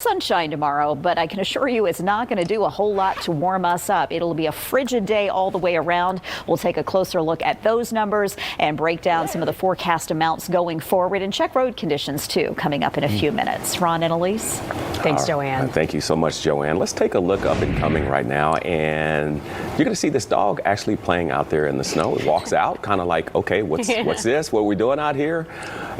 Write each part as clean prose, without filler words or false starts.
Sunshine tomorrow, but I can assure you it's not going to do a whole lot to warm us up. It'll be a frigid day all the way around. We'll take a closer look at those numbers and break down some of the forecast amounts going forward and check road conditions too coming up in a few minutes. Ron and Elise. Thanks, Joanne. Thank you so much, Joanne. Let's take a look up and coming right now, and you're going to see this dog actually playing out there in the snow. It walks out kind of like, okay, what's this? What are we doing out here?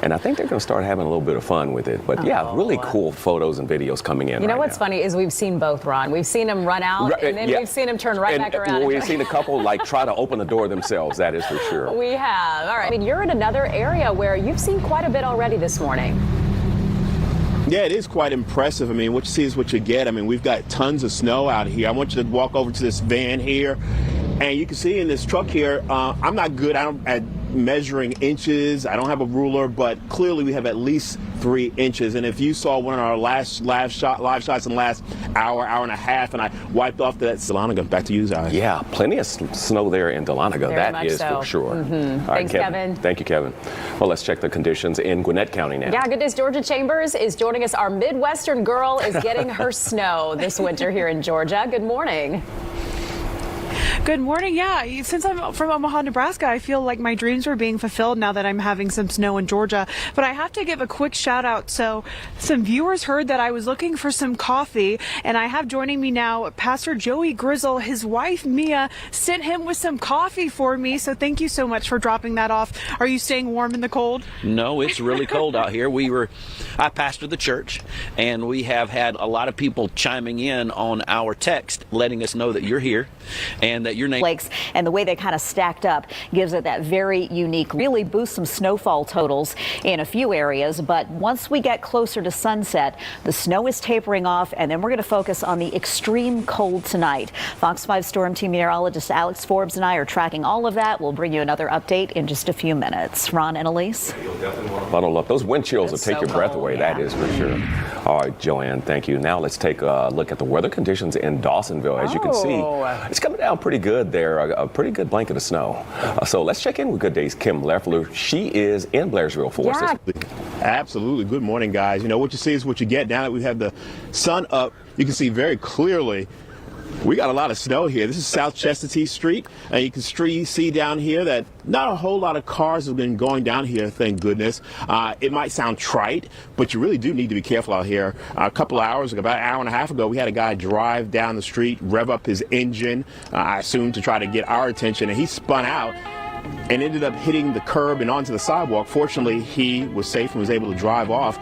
And I think they're going to start having a little bit of fun with it. But yeah, really cool photos and videos coming in. You know what's funny is we've seen both, Ron. We've seen him run out, and then we've seen him turn back around. We've seen a couple like try to open the door themselves. That is for sure. We have. All right. I mean, you're in another area where you've seen quite a bit already this morning. Yeah, it is quite impressive. I mean, what you see is what you get. I mean, we've got tons of snow out here. I want you to walk over to this van here, and you can see in this truck here, I'm not good at measuring inches. I don't have a ruler, but clearly we have at least 3 inches. And if you saw one of our last live shots in the last hour and a half, and I wiped off that Dahlonega. Back to you guys. Yeah, plenty of snow there in Dahlonega. That is for sure. Mm-hmm. All right, Thanks, Kevin. Thank you, Kevin. Well, let's check the conditions in Gwinnett County now. Yeah, good news. Georgia Chambers is joining us. Our Midwestern girl is getting her snow this winter here in Georgia. Good morning. Good morning. Yeah, since I'm from Omaha, Nebraska, I feel like my dreams are being fulfilled now that I'm having some snow in Georgia. But I have to give a quick shout out. So some viewers heard that I was looking for some coffee, and I have joining me now Pastor Joey Grizzle. His wife, Mia, sent him with some coffee for me. So thank you so much for dropping that off. Are you staying warm in the cold? No, it's really cold out here. I pastor the church, and we have had a lot of people chiming in on our text, letting us know that you're here and that your name lakes, and the way they kind of stacked up gives it that very unique, really boosts some snowfall totals in a few areas. But once we get closer to sunset, the snow is tapering off, and then we're going to focus on the extreme cold tonight. Fox 5 Storm Team meteorologist Alex Forbes and I are tracking all of that. We'll bring you another update in just a few minutes. Ron and Elise. You'll definitely want to bundle up. Those wind chills will take your breath away. Yeah. That is for sure. All right, Joanne, thank you. Now let's take a look at the weather conditions in Dawsonville. As you can see, it's coming down pretty good there, a pretty good blanket of snow. So let's check in with Good Day's Kim Leffler. She is in Blairsville for us. Absolutely. Good morning, guys. You know, what you see is what you get. Now that we have the sun up, you can see very clearly we got a lot of snow here. This is South Chestatee Street, and you can see down here that not a whole lot of cars have been going down here, thank goodness. It might sound trite, but you really do need to be careful out here. A couple of hours ago, about an hour and a half ago, we had a guy drive down the street, rev up his engine, I assume to try to get our attention, and he spun out and ended up hitting the curb and onto the sidewalk. Fortunately, he was safe and was able to drive off.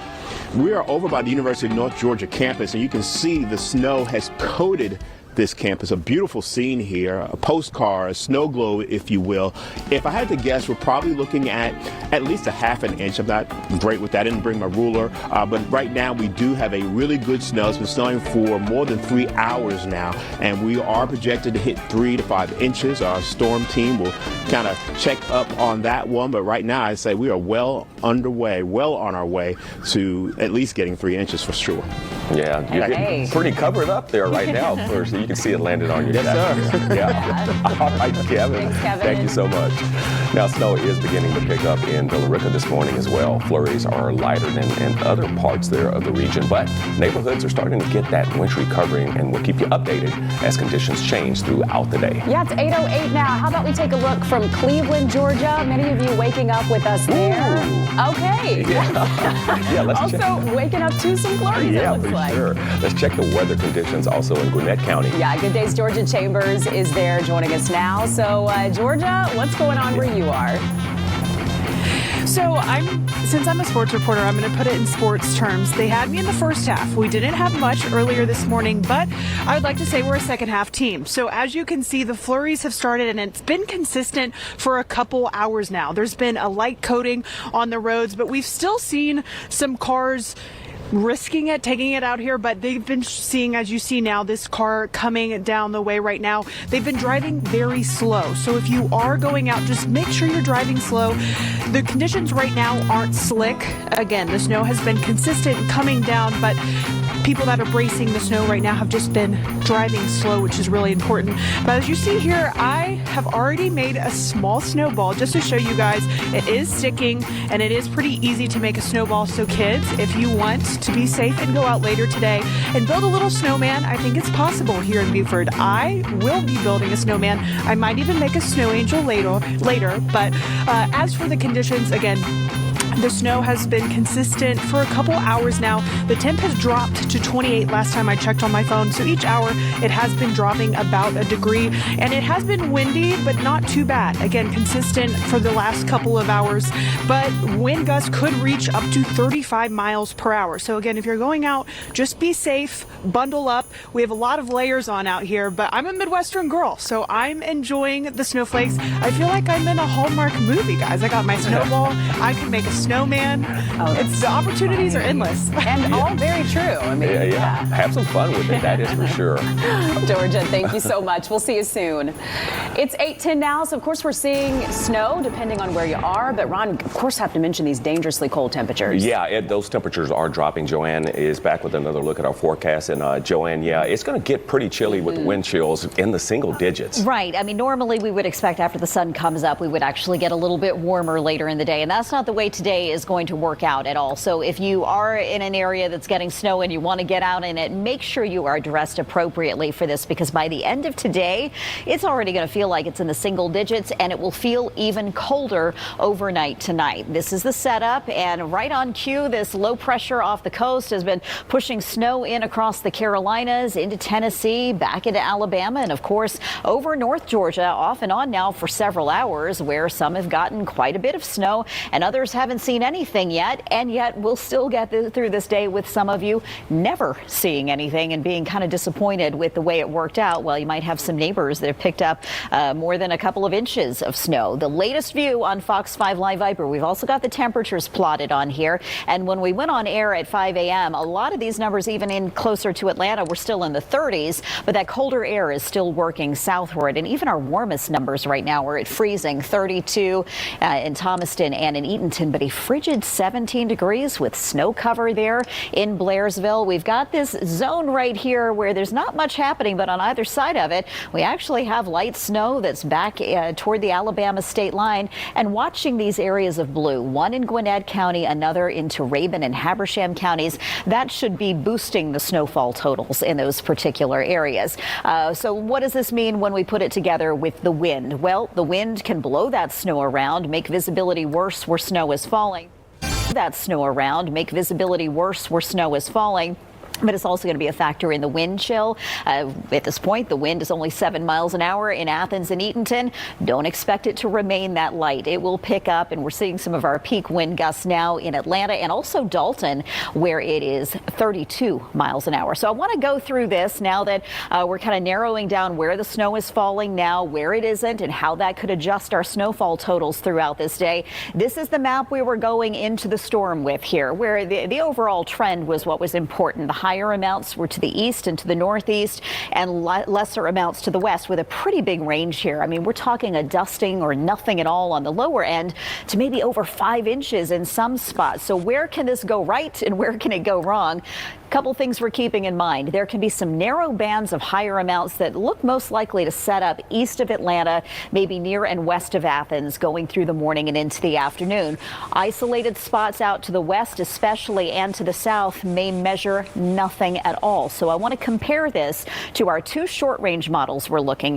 We are over by the University of North Georgia campus, and you can see the snow has coated this campus. A beautiful scene here, a postcard, a snow globe, if you will. If I had to guess, we're probably looking at least a ½ an inch. I'm not great with that. I didn't bring my ruler, but right now we do have a really good snow. It's been snowing for more than 3 hours now, and we are projected to hit 3 to 5 inches. Our storm team will kind of check up on that one, but right now I say we are well underway, well on our way to at least getting 3 inches for sure. Yeah, you're getting pretty covered up there right now. So you can see it landed on you. Yes, sir. Yeah. All right, Kevin. Thanks, Kevin. Thank you so much. Now, snow is beginning to pick up in Billerica this morning as well. Flurries are lighter than in other parts there of the region, but neighborhoods are starting to get that wintry covering, and we'll keep you updated as conditions change throughout the day. Yeah, it's 8:08 now. How about we take a look from Cleveland, Georgia? Many of you waking up with us there. Ooh. Okay. Yeah, let's also waking up to some flurries, it looks like. Sure. Let's check the weather conditions also in Gwinnett County. Yeah, Good Day's Georgia Chambers is there joining us now. So, Georgia, what's going on where you are? So since I'm a sports reporter, I'm going to put it in sports terms. They had me in the first half. We didn't have much earlier this morning, but I would like to say we're a second half team. So as you can see, the flurries have started, and it's been consistent for a couple hours now. There's been a light coating on the roads, but we've still seen some cars risking it, taking it out here, but they've been seeing, as you see now, this car coming down the way right now. They've been driving very slow. So if you are going out, just make sure you're driving slow. The conditions right now aren't slick. Again, the snow has been consistent and coming down, but people that are bracing the snow right now have just been driving slow, which is really important. But as you see here, I have already made a small snowball just to show you guys. It is sticking, and it is pretty easy to make a snowball. So kids, if you want to be safe and go out later today and build a little snowman. I think it's possible here in Buford. I will be building a snowman. I might even make a snow angel later. But as for the conditions, again, the snow has been consistent for a couple hours now. The temp has dropped to 28 last time I checked on my phone. So each hour it has been dropping about a degree, and it has been windy, but not too bad. Again, consistent for the last couple of hours, but wind gusts could reach up to 35 miles per hour. So again, if you're going out, just be safe, bundle up. We have a lot of layers on out here, but I'm a Midwestern girl, so I'm enjoying the snowflakes. I feel like I'm in a Hallmark movie, guys. I got my snowball. I can make a snowman. The opportunities are endless. And all very true. I mean, yeah. Have some fun with it. That is for sure. Georgia, thank you so much. We'll see you soon. It's 8:10 now, so of course we're seeing snow depending on where you are. But Ron, of course, have to mention these dangerously cold temperatures. Yeah, those temperatures are dropping. Joanne is back with another look at our forecast. And Joanne, yeah, it's going to get pretty chilly with wind chills in the single digits. Right. I mean, normally we would expect after the sun comes up, we would actually get a little bit warmer later in the day. And that's not the way today is going to work out at all. So if you are in an area that's getting snow and you want to get out in it, make sure you are dressed appropriately for this, because by the end of today, it's already going to feel like it's in the single digits, and it will feel even colder overnight tonight. This is the setup, and right on cue, this low pressure off the coast has been pushing snow in across the Carolinas, into Tennessee, back into Alabama, and of course over North Georgia, off and on now for several hours, where some have gotten quite a bit of snow and others haven't seen anything yet, and yet we'll still get through this day with some of you never seeing anything and being kind of disappointed with the way it worked out. Well, you might have some neighbors that have picked up more than a couple of inches of snow. The latest view on Fox 5 Live Viper. We've also got the temperatures plotted on here, and when we went on air at 5 a.m., a lot of these numbers, even in closer to Atlanta, were still in the 30s, but that colder air is still working southward, and even our warmest numbers right now are at freezing 32 in Thomaston and in Eatonton, but a frigid 17 degrees with snow cover there in Blairsville. We've got this zone right here where there's not much happening, but on either side of it, we actually have light snow that's back toward the Alabama state line, and watching these areas of blue, one in Gwinnett County, another into Rabun and Habersham counties. That should be boosting the snowfall totals in those particular areas. So what does this mean when we put it together with the wind? Well, the wind can blow that snow around, make visibility worse where snow is falling. That snow around, make visibility worse where snow is falling. But it's also going to be a factor in the wind chill. At this point, the wind is only 7 miles an hour in Athens and Eatonton. Don't expect it to remain that light. It will pick up, and we're seeing some of our peak wind gusts now in Atlanta and also Dalton, where it is 32 miles an hour. So I want to go through this now that we're kind of narrowing down where the snow is falling now, where it isn't, and how that could adjust our snowfall totals throughout this day. This is the map we were going into the storm with here, where the overall trend was what was important. The higher amounts were to the east and to the northeast, and lesser amounts to the west, with a pretty big range here. I mean, we're talking a dusting or nothing at all on the lower end to maybe over 5 inches in some spots. So where can this go right and where can it go wrong? Couple things we're keeping in mind. There can be some narrow bands of higher amounts that look most likely to set up east of Atlanta, maybe near and west of Athens, going through the morning and into the afternoon. Isolated spots out to the west especially and to the south may measure nothing at all. So I want to compare this to our 2 short range models we're looking